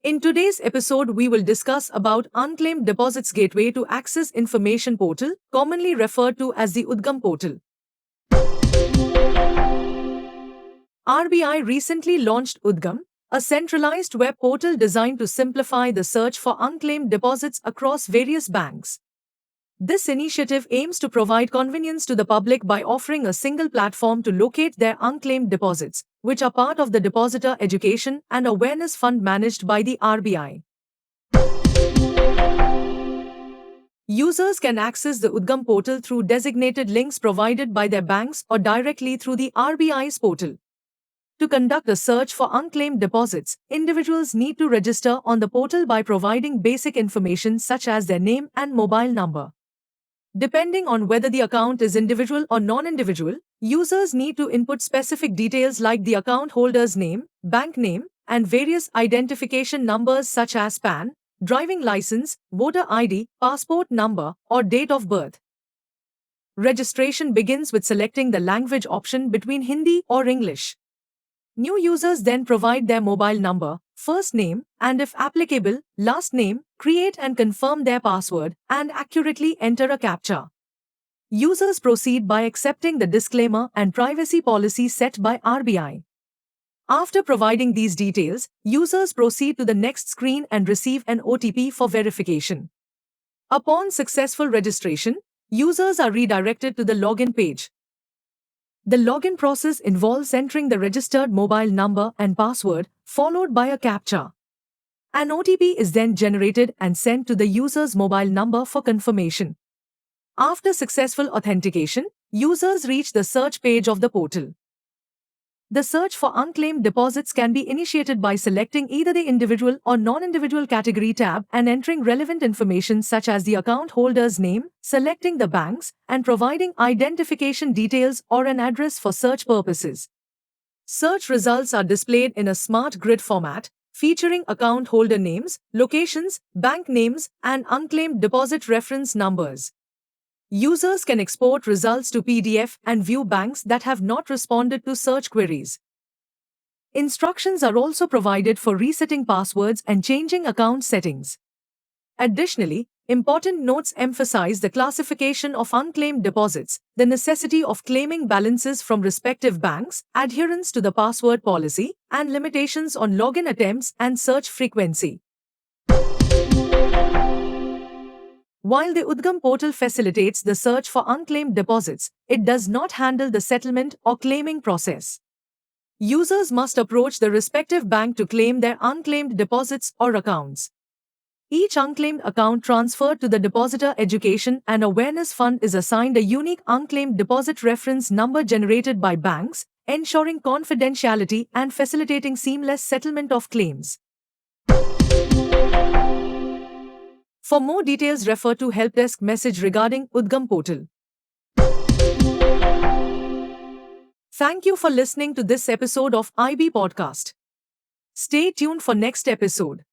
In today's episode, we will discuss about Unclaimed Deposits Gateway to Access Information Portal, commonly referred to as the Udgam portal. RBI recently launched Udgam, a centralized web portal designed to simplify the search for unclaimed deposits across various banks. This initiative aims to provide convenience to the public by offering a single platform to locate their unclaimed deposits, which are part of the Depositor Education and Awareness Fund managed by the RBI. Users can access the Udgam portal through designated links provided by their banks or directly through the RBI's portal. To conduct a search for unclaimed deposits, individuals need to register on the portal by providing basic information such as their name and mobile number. Depending on whether the account is individual or non-individual, users need to input specific details like the account holder's name, bank name, and various identification numbers such as PAN, driving license, voter ID, passport number, or date of birth. Registration begins with selecting the language option between Hindi or English. New users then provide their mobile number, first name, and if applicable, last name, create and confirm their password, and accurately enter a CAPTCHA. Users proceed by accepting the disclaimer and privacy policy set by RBI. After providing these details, users proceed to the next screen and receive an OTP for verification. Upon successful registration, users are redirected to the login page. The login process involves entering the registered mobile number and password, followed by a CAPTCHA. An OTP is then generated and sent to the user's mobile number for confirmation. After successful authentication, users reach the search page of the portal. The search for unclaimed deposits can be initiated by selecting either the individual or non-individual category tab and entering relevant information such as the account holder's name, selecting the banks, and providing identification details or an address for search purposes. Search results are displayed in a smart grid format, featuring account holder names, locations, bank names, and unclaimed deposit reference numbers. Users can export results to PDF and view banks that have not responded to search queries. Instructions are also provided for resetting passwords and changing account settings. Additionally, important notes emphasize the classification of unclaimed deposits, the necessity of claiming balances from respective banks, adherence to the password policy, and limitations on login attempts and search frequency. While the Udgam portal facilitates the search for unclaimed deposits, it does not handle the settlement or claiming process. Users must approach the respective bank to claim their unclaimed deposits or accounts. Each unclaimed account transferred to the Depositor Education and Awareness Fund is assigned a unique unclaimed deposit reference number generated by banks, ensuring confidentiality and facilitating seamless settlement of claims. For more details, refer to helpdesk message regarding Udgam portal. Thank you for listening to this episode of IB Podcast. Stay tuned for next episode.